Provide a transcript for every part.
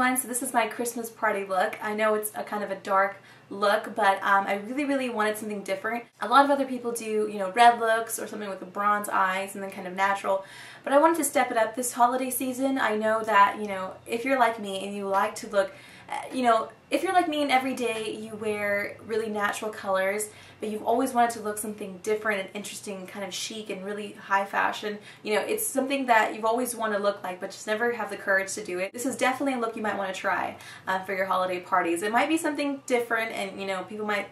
everyone, so this is my Christmas party look. I know it's a kind of a dark look, but I really wanted something different. A lot of other people do, you know, red looks or something with the bronze eyes and then kind of natural, but I wanted to step it up this holiday season. I know that, you know, if you're like me and you like to look, you know, if you're like me and every day you wear really natural colors, but you've always wanted to look something different and interesting, kind of chic and really high fashion, you know, it's something that you've always wanted to look like but just never have the courage to do it. This is definitely a look you might want to try for your holiday parties. It might be something different and, you know, people might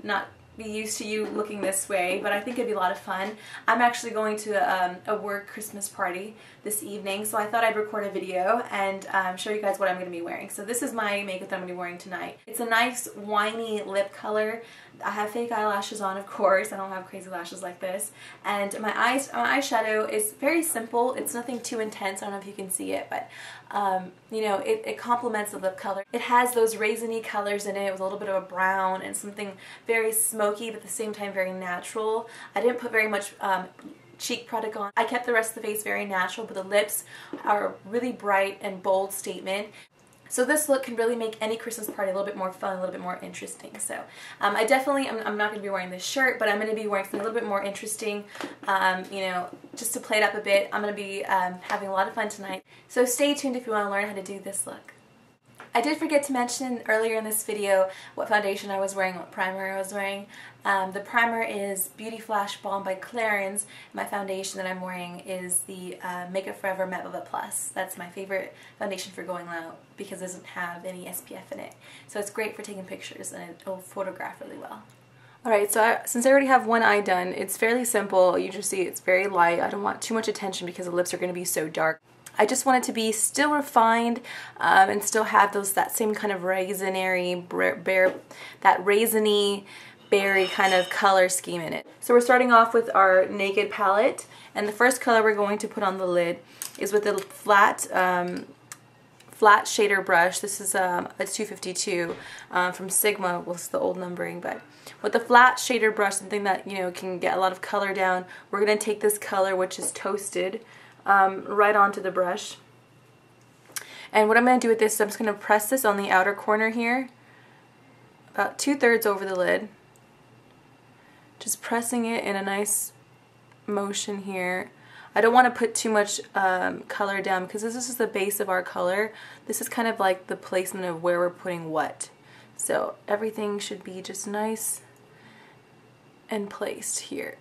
not be used to you looking this way, but I think it'd be a lot of fun. I'm actually going to a work Christmas party this evening, so I thought I'd record a video and show you guys what I'm going to be wearing. So this is my makeup that I'm going to be wearing tonight. It's a nice winey lip color. I have fake eyelashes on, of course. I don't have crazy lashes like this. And my eyeshadow is very simple. It's nothing too intense. I don't know if you can see it, but you know, it complements the lip color. It has those raisiny colors in it with a little bit of a brown and something very smoky, but at the same time very natural. I didn't put very much cheek product on. I kept the rest of the face very natural, but the lips are a really bright and bold statement. So this look can really make any Christmas party a little bit more fun, a little bit more interesting. So I'm not going to be wearing this shirt, but I'm going to be wearing something a little bit more interesting, you know, just to play it up a bit. I'm going to be having a lot of fun tonight. So stay tuned if you want to learn how to do this look. I did forget to mention earlier in this video what foundation I was wearing, what primer I was wearing. The primer is Beauty Flash Balm by Clarins. My foundation that I'm wearing is the Makeup Forever Matte Velvet Plus. That's my favorite foundation for going out because it doesn't have any SPF in it. So it's great for taking pictures and it'll photograph really well. Alright, so since I already have one eye done, it's fairly simple. You just see it's very light. I don't want too much attention because the lips are going to be so dark. I just want it to be still refined and still have that same kind of raisinary, that raisiny berry kind of color scheme in it. So we're starting off with our Naked palette, and the first color we're going to put on the lid is with the flat shader brush. This is a 252 from Sigma, was the old numbering, but with the flat shader brush, something that, you know, can get a lot of color down, we're going to take this color, which is Toasted, right onto the brush. And what I'm going to do with this is I'm just going to press this on the outer corner here, about 2/3 over the lid. Just pressing it in a nice motion here. I don't want to put too much color down because this is the base of our color. This is kind of like the placement of where we're putting what. So everything should be just nice and placed here.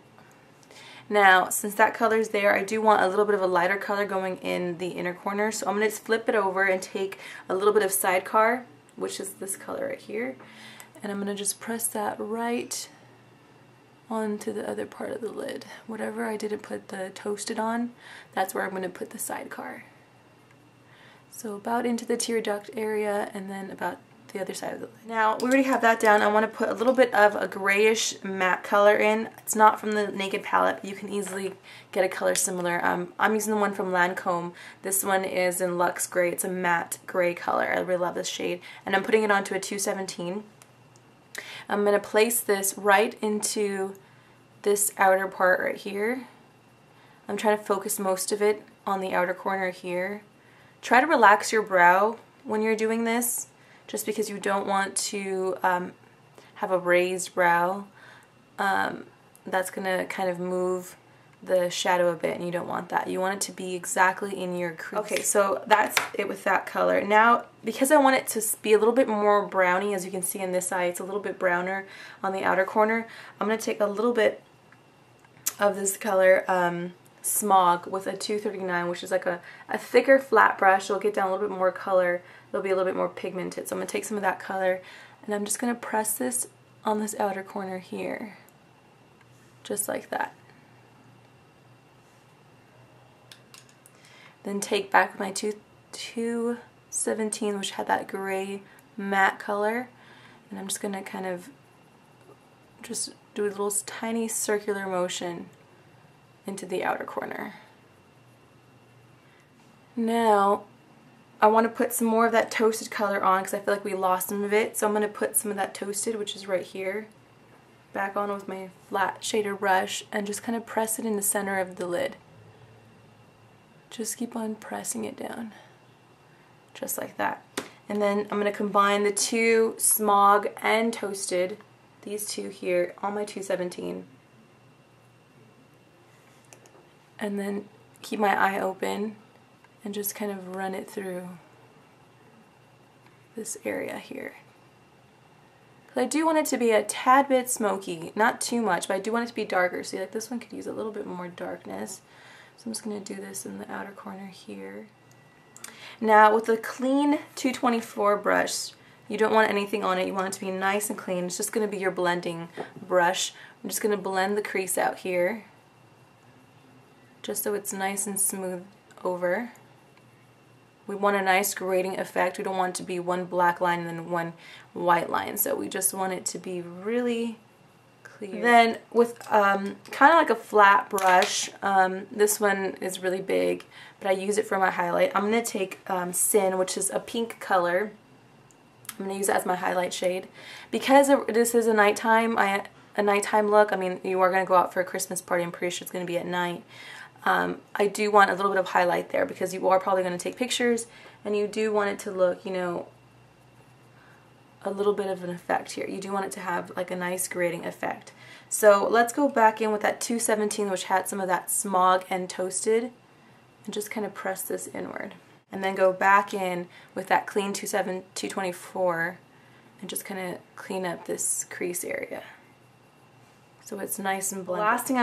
Now, since that color's there, I do want a little bit of a lighter color going in the inner corner. So I'm going to flip it over and take a little bit of Sidecar, which is this color right here. And I'm going to just press that right onto the other part of the lid. Whatever I didn't put the Toasted on, that's where I'm going to put the Sidecar. So about into the tear duct area and then about the other side of the lid. Now we already have that down. I want to put a little bit of a grayish matte color in. It's not from the Naked palette, but you can easily get a color similar. I'm using the one from Lancome. This one is in Luxe Gray. It's a matte gray color. I really love this shade. And I'm putting it onto a 217. I'm going to place this right into this outer part right here. I'm trying to focus most of it on the outer corner here. Try to relax your brow when you're doing this, just because you don't want to have a raised brow. That's going to kind of move the shadow a bit, and you don't want that. You want it to be exactly in your crease. Okay, so that's it with that color. Now, because I want it to be a little bit more browny, as you can see in this eye, it's a little bit browner on the outer corner. I'm going to take a little bit of this color, Smog, with a 239, which is like a thicker flat brush. It'll get down a little bit more color. It'll be a little bit more pigmented. So I'm going to take some of that color, and I'm just going to press this on this outer corner here. Just like that. Then take back my 217, which had that gray matte color, and I'm just going to kind of just do a little tiny circular motion into the outer corner. Now I want to put some more of that Toasted color on because I feel like we lost some of it, so I'm going to put some of that Toasted, which is right here, back on with my flat shader brush and just kind of press it in the center of the lid. Just keep on pressing it down, just like that. And then I'm going to combine the two Smog and Toasted, these two here, on my 217. And then keep my eye open and just kind of run it through this area here. Because I do want it to be a tad bit smoky, not too much, but I do want it to be darker. See, like this one could use a little bit more darkness. So I'm just going to do this in the outer corner here. Now with the clean 224 brush, you don't want anything on it. You want it to be nice and clean. It's just going to be your blending brush. I'm just going to blend the crease out here, just so it's nice and smooth over. We want a nice grading effect. We don't want it to be one black line and then one white line. So we just want it to be really clear. Then with kind of like a flat brush, this one is really big, but I use it for my highlight. I'm going to take Sin, which is a pink color. I'm going to use it as my highlight shade. Because this is a nighttime look, I mean, you are going to go out for a Christmas party, I'm pretty sure it's going to be at night. I do want a little bit of highlight there because you are probably going to take pictures and you do want it to look, you know, a little bit of an effect here. You do want it to have like a nice grading effect. So let's go back in with that 217, which had some of that Smog and Toasted, and just kind of press this inward. And then go back in with that clean 224 and just kind of clean up this crease area so it's nice and blended. The last thing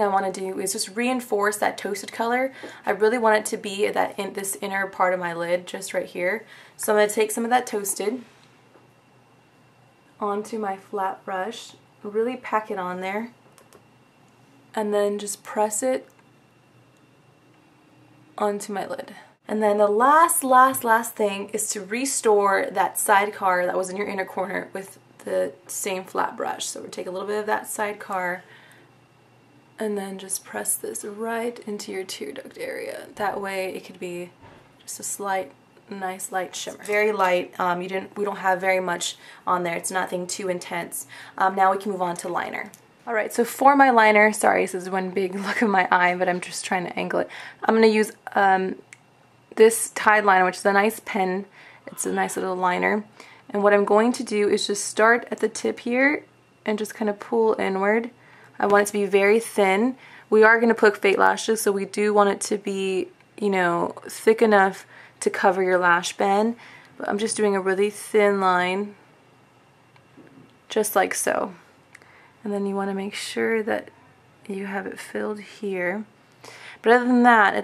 I want to do is just reinforce that toasted color. I really want it to be that this inner part of my lid, just right here. So I'm going to take some of that Toasted onto my flat brush, really pack it on there, and then just press it onto my lid. And then the last thing is to restore that sidecar that was in your inner corner with the same flat brush. So we'll take a little bit of that sidecar and then just press this right into your tear duct area. That way it could be just a slight, nice light shimmer. Very light. We don't have very much on there. It's nothing too intense. Now we can move on to liner. Alright, so for my liner, sorry, this is one big look of my eye, but I'm just trying to angle it. I'm going to use this Tide liner, which is a nice pen. It's a nice little liner. And what I'm going to do is just start at the tip here and just kind of pull inward. I want it to be very thin. We are going to put fake lashes, so we do want it to be, you know, thick enough to cover your lash band. But I'm just doing a really thin line, just like so. And then you want to make sure that you have it filled here. But other than that,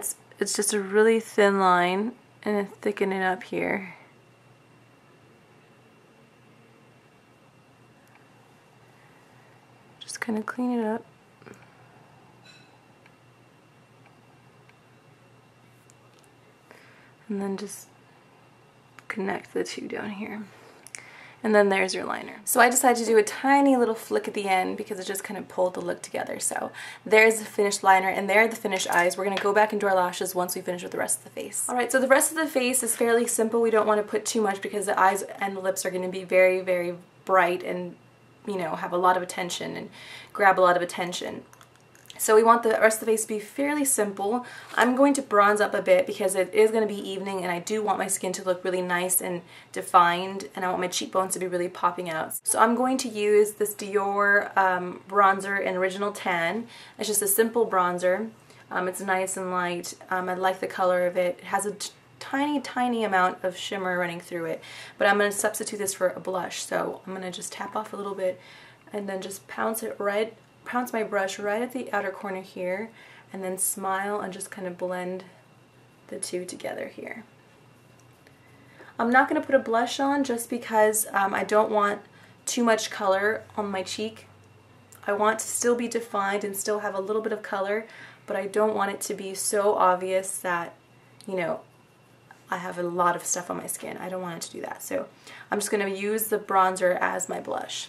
it's just a really thin line, and then thicken it up here. Just kind of clean it up. And then just connect the two down here. And then there's your liner. So I decided to do a tiny little flick at the end because it just kind of pulled the look together. So there's the finished liner and there are the finished eyes. We're going to go back and do our lashes once we finish with the rest of the face. Alright, so the rest of the face is fairly simple. We don't want to put too much because the eyes and the lips are going to be very, very bright and, you know, have a lot of attention and grab a lot of attention. So we want the rest of the face to be fairly simple. I'm going to bronze up a bit because it is going to be evening and I do want my skin to look really nice and defined, and I want my cheekbones to be really popping out. So I'm going to use this Dior bronzer in Original Tan. It's just a simple bronzer. It's nice and light. I like the color of it. It has a tiny amount of shimmer running through it, but I'm going to substitute this for a blush. So I'm going to just tap off a little bit and then just pounce my brush right at the outer corner here, and then smile and just kind of blend the two together here. I'm not going to put a blush on just because I don't want too much color on my cheek. I want to still be defined and still have a little bit of color, but I don't want it to be so obvious that, you know, I have a lot of stuff on my skin. I don't want it to do that. So I'm just going to use the bronzer as my blush.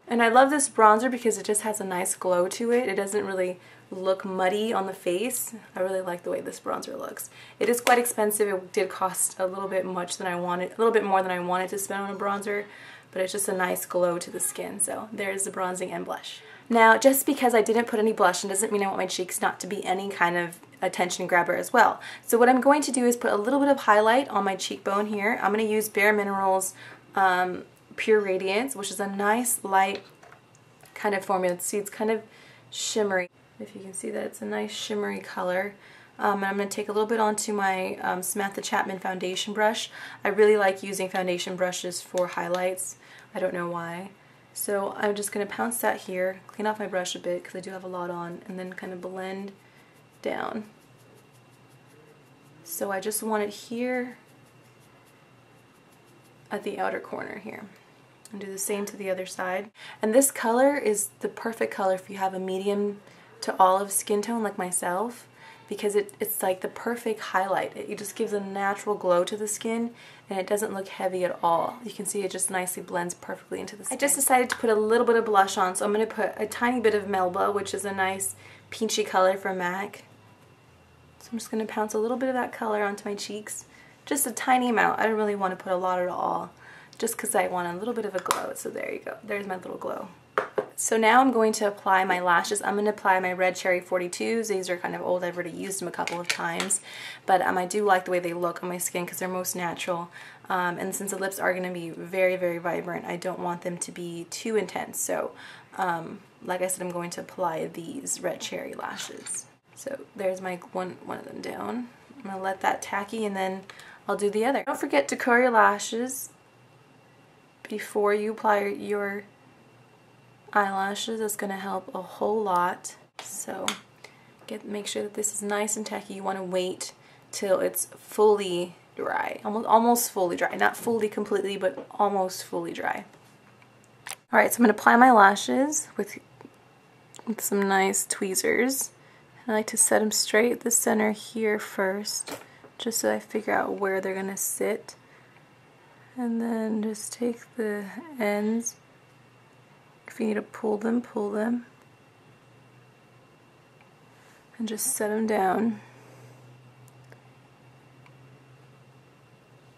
And I love this bronzer because it just has a nice glow to it. It doesn't really look muddy on the face. I really like the way this bronzer looks. It is quite expensive. It did cost a little bit more than I wanted to spend on a bronzer, but it's just a nice glow to the skin. So there's the bronzing and blush. Now, just because I didn't put any blush in doesn't mean I want my cheeks not to be any kind of attention grabber as well. So what I'm going to do is put a little bit of highlight on my cheekbone here. I'm going to use Bare Minerals Pure Radiance, which is a nice light kind of formula. See, it's kind of shimmery. If you can see that, it's a nice shimmery color. And I'm going to take a little bit onto my Samantha Chapman foundation brush. I really like using foundation brushes for highlights. I don't know why. So I'm just going to pounce that here, clean off my brush a bit because I do have a lot on, and then kind of blend down. So I just want it here at the outer corner here. And do the same to the other side. And this color is the perfect color if you have a medium to olive skin tone like myself, because it's like the perfect highlight. It just gives a natural glow to the skin, and it doesn't look heavy at all. You can see it just nicely blends perfectly into the skin. I just decided to put a little bit of blush on, so I'm going to put a tiny bit of Melba, which is a nice peachy color from MAC. So I'm just going to pounce a little bit of that color onto my cheeks. Just a tiny amount. I don't really want to put a lot at all, just because I want a little bit of a glow. So there you go. There's my little glow. So now I'm going to apply my lashes. I'm going to apply my Red Cherry 42s. These are kind of old. I've already used them a couple of times. But I do like the way they look on my skin because they're most natural. And since the lips are going to be very, very vibrant, I don't want them to be too intense. So, like I said, I'm going to apply these Red Cherry lashes. So there's my one of them down. I'm going to let that tacky, and then I'll do the other. Don't forget to curl your lashes before you apply your eyelashes. That's going to help a whole lot. So make sure that this is nice and tacky. You want to wait till it's fully dry, almost fully dry, not fully completely, but almost fully dry. All right, so I'm going to apply my lashes with some nice tweezers. I like to set them straight at the center here first, just so I figure out where they're going to sit. And then just take the ends. If you need to pull them, and just set them down.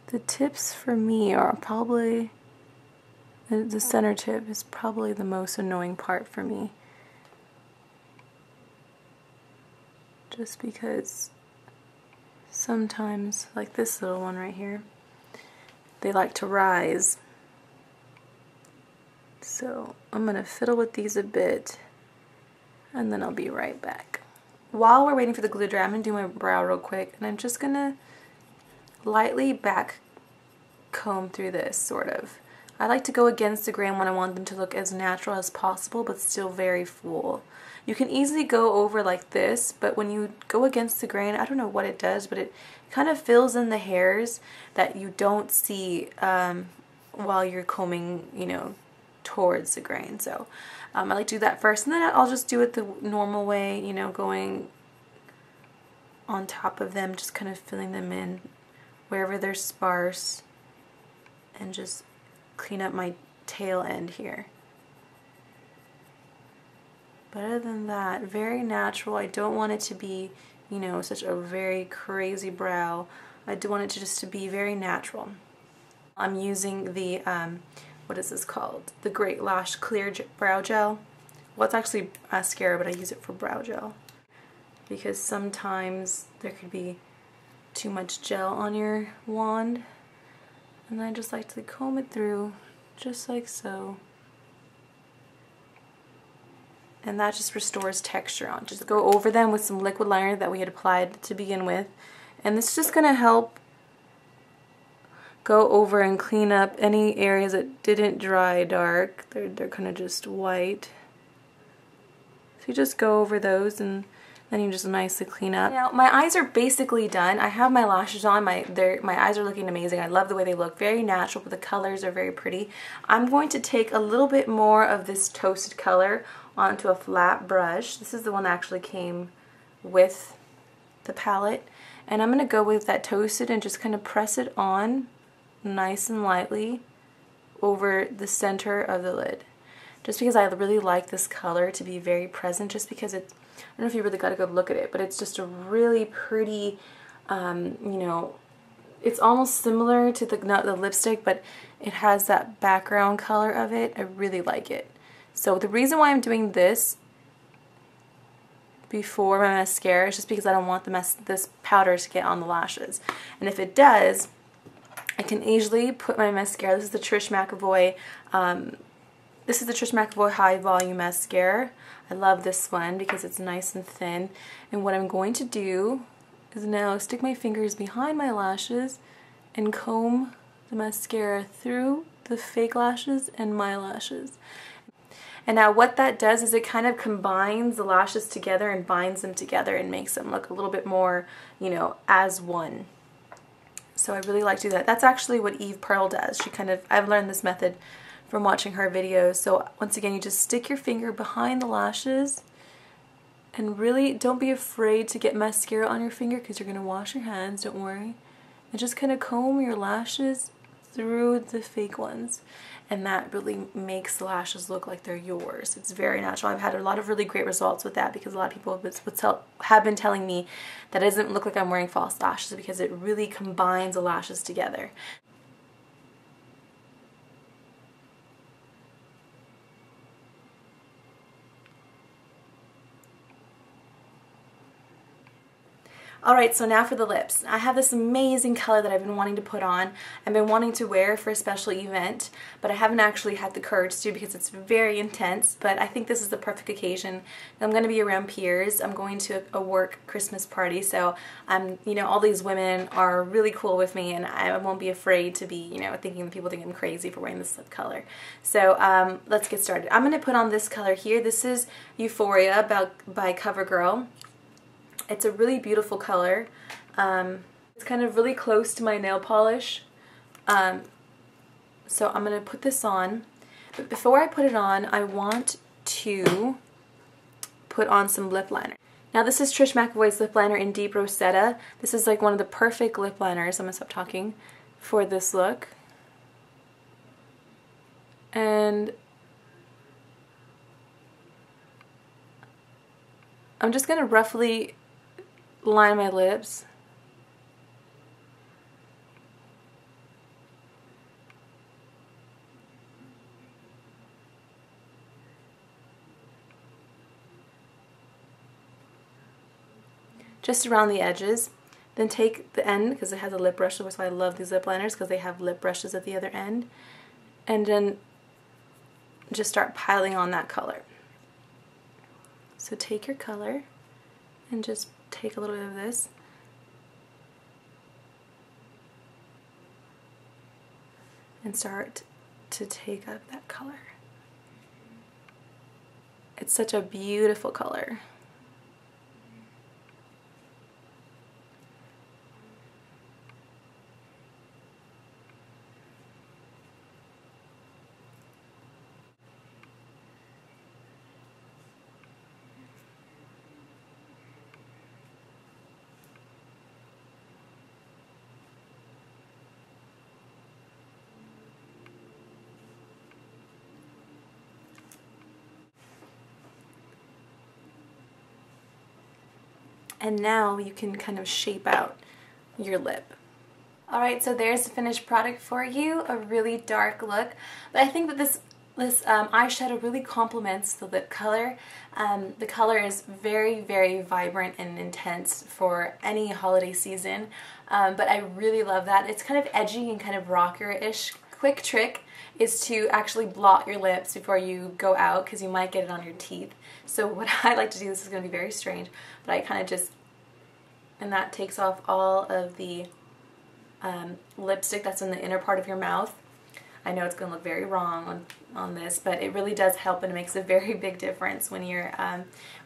The tips for me are probably, the center tip is probably the most annoying part for me. Just because sometimes, like this little one right here, they like to rise. So I'm going to fiddle with these a bit, and then I'll be right back. While we're waiting for the glue dry, I'm going to do my brow real quick, and I'm just going to lightly back comb through this, sort of. I like to go against the grain when I want them to look as natural as possible, but still very full. You can easily go over like this, but when you go against the grain, I don't know what it does, but it kind of fills in the hairs that you don't see while you're combing, you know, towards the grain. So I like to do that first, and then I'll just do it the normal way, you know, going on top of them, just kind of filling them in wherever they're sparse, and just clean up my tail end here. But other than that, very natural. I don't want it to be, you know, such a very crazy brow. I do want it to just to be very natural. I'm using the, what is this called? The Great Lash Clear Brow Gel. Well, it's actually mascara, but I use it for brow gel, because sometimes there could be too much gel on your wand. And I just like to comb it through, just like so. And that just restores texture on. Just go over them with some liquid liner that we had applied to begin with. And this is just going to help go over and clean up any areas that didn't dry dark. They're kind of just white. So you just go over those, and then you just nicely clean up. Now my eyes are basically done. I have my lashes on. My eyes are looking amazing. I love the way they look. Very natural, but the colors are very pretty. I'm going to take a little bit more of this toasted color onto a flat brush. This is the one that actually came with the palette. And I'm going to go with that toasted and just kind of press it on nice and lightly over the center of the lid. Just because I really like this color to be very present, just because it's, I don't know if you really got to go look at it, but it's just a really pretty, you know, it's almost similar to the lipstick, but it has that background color of it. I really like it. So the reason why I'm doing this before my mascara is just because I don't want this powder to get on the lashes. And if it does, I can easily put my mascara. This is the Trish McEvoy. This is the Trish McEvoy High Volume Mascara. I love this one because it's nice and thin. And what I'm going to do is now stick my fingers behind my lashes and comb the mascara through the fake lashes and my lashes. And now what that does is it kind of combines the lashes together and binds them together and makes them look a little bit more, you know, as one. So I really like to do that. That's actually what Eve Pearl does. I've learned this method from watching her videos. So once again, you just stick your finger behind the lashes and really don't be afraid to get mascara on your finger because you're going to wash your hands, don't worry. And just kind of comb your lashes through the fake ones. And that really makes the lashes look like they're yours. It's very natural. I've had a lot of really great results with that because a lot of people have been telling me that it doesn't look like I'm wearing false lashes because it really combines the lashes together. Alright, so now for the lips. I have this amazing color that I've been wanting to put on. I've been wanting to wear for a special event, but I haven't actually had the courage to because it's very intense, but I think this is the perfect occasion. I'm going to be around peers. I'm going to a work Christmas party, so you know, all these women are really cool with me and I won't be afraid to be, you know, thinking that people think I'm crazy for wearing this lip color. So let's get started. I'm going to put on this color here. This is Euphoria by CoverGirl. It's a really beautiful color. It's kind of really close to my nail polish. So I'm going to put this on. But before I put it on, I want to put on some lip liner. Now this is Trish McEvoy's lip liner in Deep Rosetta. This is like one of the perfect lip liners, I'm going to stop talking, for this look. And I'm just going to roughly line my lips. Just around the edges. Then take the end, because it has a lip brush, that's why I love these lip liners, because they have lip brushes at the other end. And then just start piling on that color. So take your color and just take a little bit of this and start to take up that color. It's such a beautiful color. And now you can kind of shape out your lip. Alright, so there's the finished product for you, a really dark look. But I think that this eyeshadow really complements the lip color. The color is very, very vibrant and intense for any holiday season. But I really love that. It's kind of edgy and kind of rocker-ish. Quick trick is to actually blot your lips before you go out because you might get it on your teeth. So what I like to do, this is going to be very strange, but I kind of just, and that takes off all of the lipstick that's in the inner part of your mouth. I know it's going to look very wrong on this, but it really does help and it makes a very big difference when you're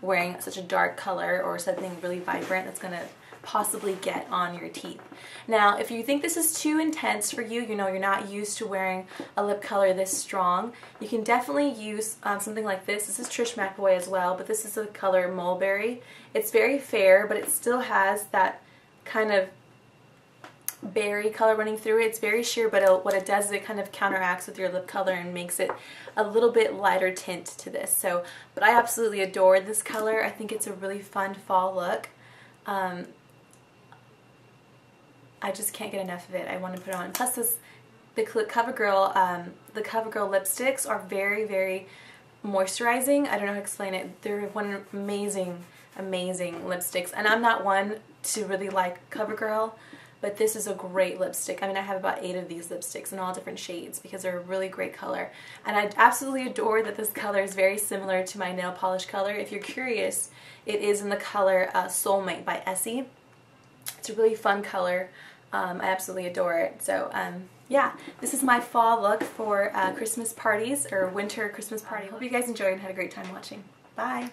wearing such a dark color or something really vibrant that's going to possibly get on your teeth. Now, if you think this is too intense for you, you know, you're not used to wearing a lip color this strong, you can definitely use something like this. This is Trish McEvoy as well, but this is the color Mulberry. It's very fair, but it still has that kind of berry color running through it. It's very sheer, but what it does is it kind of counteracts with your lip color and makes it a little bit lighter tint to this. So, but I absolutely adore this color. I think it's a really fun fall look. I just can't get enough of it. I want to put it on. Plus, the CoverGirl lipsticks are very, very moisturizing. I don't know how to explain it. They're one amazing lipsticks, and I'm not one to really like CoverGirl, but this is a great lipstick. I mean, I have about 8 of these lipsticks in all different shades because they're a really great color, and I absolutely adore that this color is very similar to my nail polish color. If you're curious, it is in the color Soulmate by Essie. It's a really fun color. I absolutely adore it. So yeah, this is my fall look for Christmas parties or winter Christmas party. Hope you guys enjoyed and had a great time watching. Bye!